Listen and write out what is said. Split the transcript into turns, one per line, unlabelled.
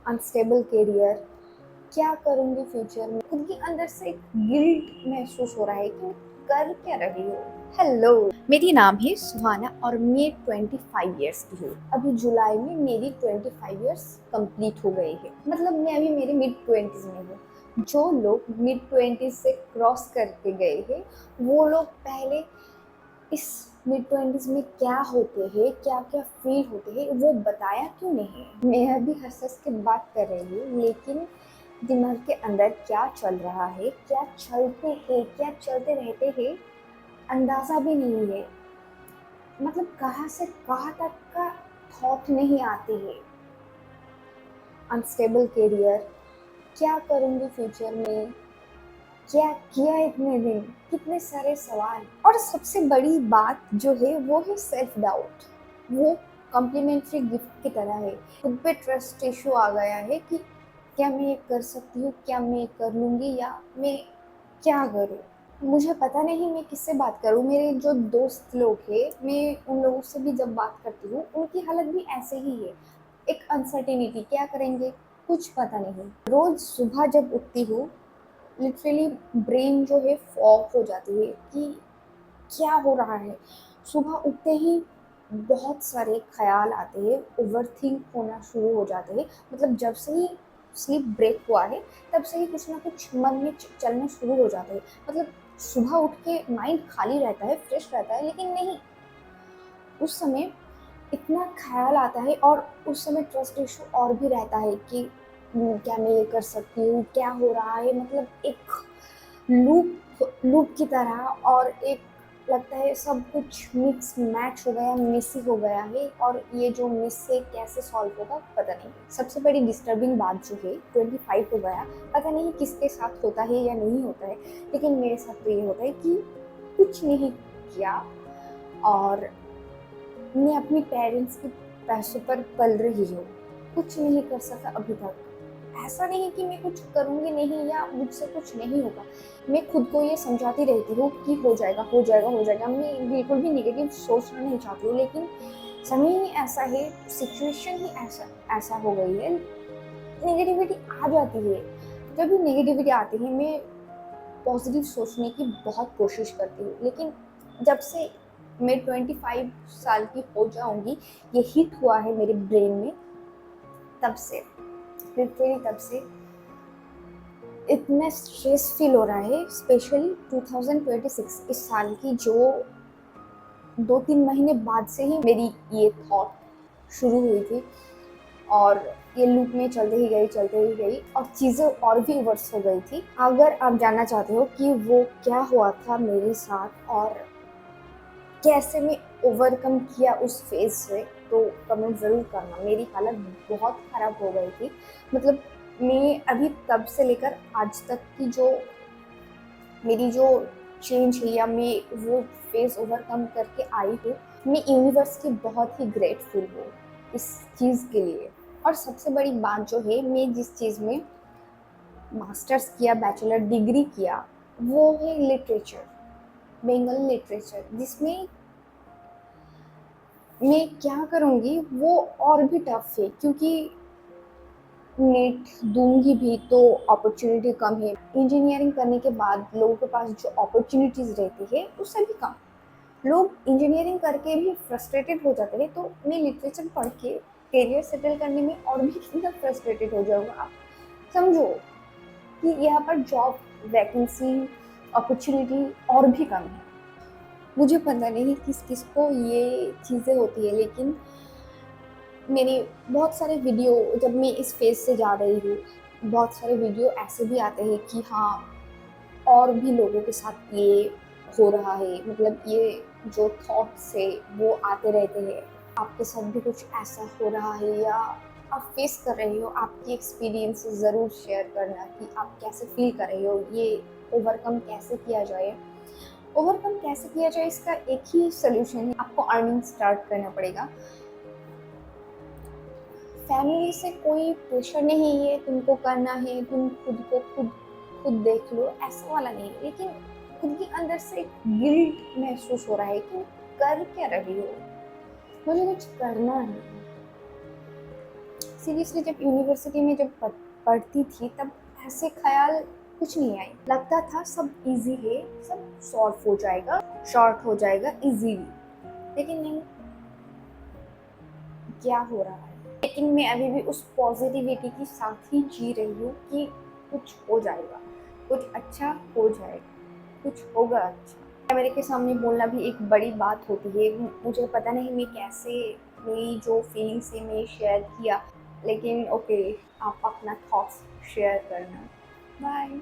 Unstable career, क्या करूँगी future में? खुद के अंदर से एक गिल्ट महसूस हो रहा है कि मैं कर क्या रही हूँ। हेलो, मेरी नाम है सुहाना और मैं 25 इयर्स की हूँ। अभी जुलाई में मेरी 25 इयर्स कंप्लीट हो गए हैं। मतलब मैं अभी मेरे मिड 20s में हूँ। जो लोग मिड 20s से क्रॉस करके गए हैं वो लोग पहले इस मिड 20s में क्या होते हैं, क्या क्या फील होते हैं, वो बताया क्यों नहीं? मैं अभी हंस हंस के बात कर रही हूँ, लेकिन दिमाग के अंदर क्या चल रहा है, क्या चलते हैं, क्या चलते रहते हैं, अंदाजा भी नहीं है। मतलब कहाँ से कहाँ तक का थॉट नहीं आते हैं। अनस्टेबल करियर, क्या करूँगी फ्यूचर में, क्या किया इतने दिन, कितने सारे सवाल। और सबसे बड़ी बात जो है वो है सेल्फ डाउट। वो कॉम्प्लीमेंट्री गिफ्ट की तरह है। खुद पे ट्रस्ट इशू आ गया है कि क्या मैं ये कर सकती हूँ, क्या मैं ये कर लूँगी, या मैं क्या करूँ। मुझे पता नहीं मैं किससे बात करूँ। मेरे जो दोस्त लोग हैं, मैं उन लोगों से भी जब बात करती हूँ उनकी हालत भी ऐसे ही है। एक अनसर्टेनिटी, क्या करेंगे कुछ पता नहीं। रोज़ सुबह जब उठती हूँ लिटरली ब्रेन जो है फॉग हो जाती है कि क्या हो रहा है। सुबह उठते ही बहुत सारे ख्याल आते हैं, ओवरथिंक होना शुरू हो जाते हैं। मतलब जब से ही स्लीप ब्रेक हुआ है तब से ही कुछ ना कुछ मन में चलना शुरू हो जाता है। मतलब सुबह उठ के माइंड खाली रहता है, फ्रेश रहता है, लेकिन नहीं, उस समय इतना ख्याल आता है और उस समय ट्रस्ट इशू और भी रहता है कि क्या मैं ये कर सकती हूँ, क्या हो रहा है। मतलब एक लूप लूप की तरह, और एक लगता है सब कुछ मिक्स मैच हो गया, मेसी हो गया है, और ये जो मिस से कैसे सॉल्व होगा पता नहीं। सबसे बड़ी डिस्टर्बिंग बात जो है 25 हो गया, पता नहीं किसके साथ होता है या नहीं होता है, लेकिन मेरे साथ तो ये होता है कि कुछ नहीं किया और मैं अपनी पेरेंट्स के पैसों पर पल रही हूँ। कुछ नहीं कर सका अभी तक। ऐसा नहीं कि मैं कुछ करूँगी नहीं या मुझसे कुछ नहीं होगा। मैं खुद को ये समझाती रहती हूँ कि हो जाएगा, हो जाएगा, हो जाएगा। मैं बिल्कुल भी नेगेटिव सोचना नहीं चाहती हूँ, लेकिन समय ही ऐसा है, सिचुएशन ही ऐसा ऐसा हो गई है, नेगेटिविटी आ जाती है। जब भी नेगेटिविटी आती है मैं पॉजिटिव सोचने की बहुत कोशिश करती हूँ, लेकिन जब से मैं 25 साल की हो जाऊंगी, ये हिट हुआ है मेरे ब्रेन में, तब से लिटरली तब से इतना स्ट्रेस फील हो रहा है। स्पेशली 2026 इस साल की जो 2-3 महीने बाद से ही मेरी ये थॉट शुरू हुई थी, और ये लूप में चलते ही गई और चीज़ें और भी वर्स हो गई थी। अगर आप जानना चाहते हो कि वो क्या हुआ था मेरे साथ और कैसे मैं ओवरकम किया उस फेज से, तो कमेंट ज़रूर करना। मेरी हालत बहुत ख़राब हो गई थी। मतलब मैं अभी तब से लेकर आज तक की जो मेरी जो चेंज है, या मैं वो फेज ओवरकम करके आई हूँ, मैं यूनिवर्स की बहुत ही ग्रेटफुल हूँ इस चीज़ के लिए। और सबसे बड़ी बात जो है, मैं जिस चीज़ में मास्टर्स किया, बैचलर डिग्री किया, वो है लिटरेचर, बंगाली लिटरेचर, जिसमें मैं क्या करूँगी वो और भी टफ है, क्योंकि नेट दूंगी भी तो अपॉर्चुनिटी कम है। इंजीनियरिंग करने के बाद लोगों के पास जो अपॉर्चुनिटीज़ रहती है उससे भी कम। लोग इंजीनियरिंग करके भी फ्रस्ट्रेटेड हो जाते हैं, तो मैं लिटरेचर पढ़ के करियर सेटल करने में और भी कितना फ्रस्ट्रेटेड हो जाऊँगा। आप समझो कि यहाँ पर जॉब वैकेंसी, अपॉर्चुनिटी और भी कम है। मुझे पता नहीं किस किस को ये चीज़ें होती है, लेकिन मेरे बहुत सारे वीडियो, जब मैं इस फेज़ से जा रही हूँ, बहुत सारे वीडियो ऐसे भी आते हैं कि हाँ, और भी लोगों के साथ ये हो रहा है। मतलब ये जो थॉट्स है वो आते रहते हैं। आपके साथ भी कुछ ऐसा हो रहा है या आप फेस कर रहे हो, आपकी एक्सपीरियंस ज़रूर शेयर करना कि आप कैसे फील कर रहे हो, ये ओवरकम कैसे किया जाए। ओवरकम कैसे किया जाए, इसका एक ही सोल्यूशन है, आपको अर्निंग स्टार्ट करना पड़ेगा। फैमिली से कोई प्रेशर नहीं है, तुमको करना है, तुम खुद को खुद देख लो, ऐसा वाला नहीं है। लेकिन खुद के अंदर से एक गिल्ट महसूस हो रहा है कि कर क्या रही हो, मुझे कुछ करना है। सीरियसली जब यूनिवर्सिटी में जब पढ़ती थी तब ऐसे ख्याल कुछ नहीं आई। लगता था सब इजी है, सब सॉल्व हो जाएगा, शॉर्ट हो जाएगा इजीली। लेकिन नहीं, क्या हो रहा है। लेकिन मैं अभी भी उस पॉजिटिविटी के साथ ही जी रही हूँ कि कुछ हो जाएगा, कुछ अच्छा हो जाएगा, कुछ होगा अच्छा। कैमरे के सामने बोलना भी एक बड़ी बात होती है। मुझे पता नहीं मैं कैसे मेरी जो फीलिंग्स है मैं शेयर किया, लेकिन ओके, आप अपना थॉट्स शेयर करना। बाय।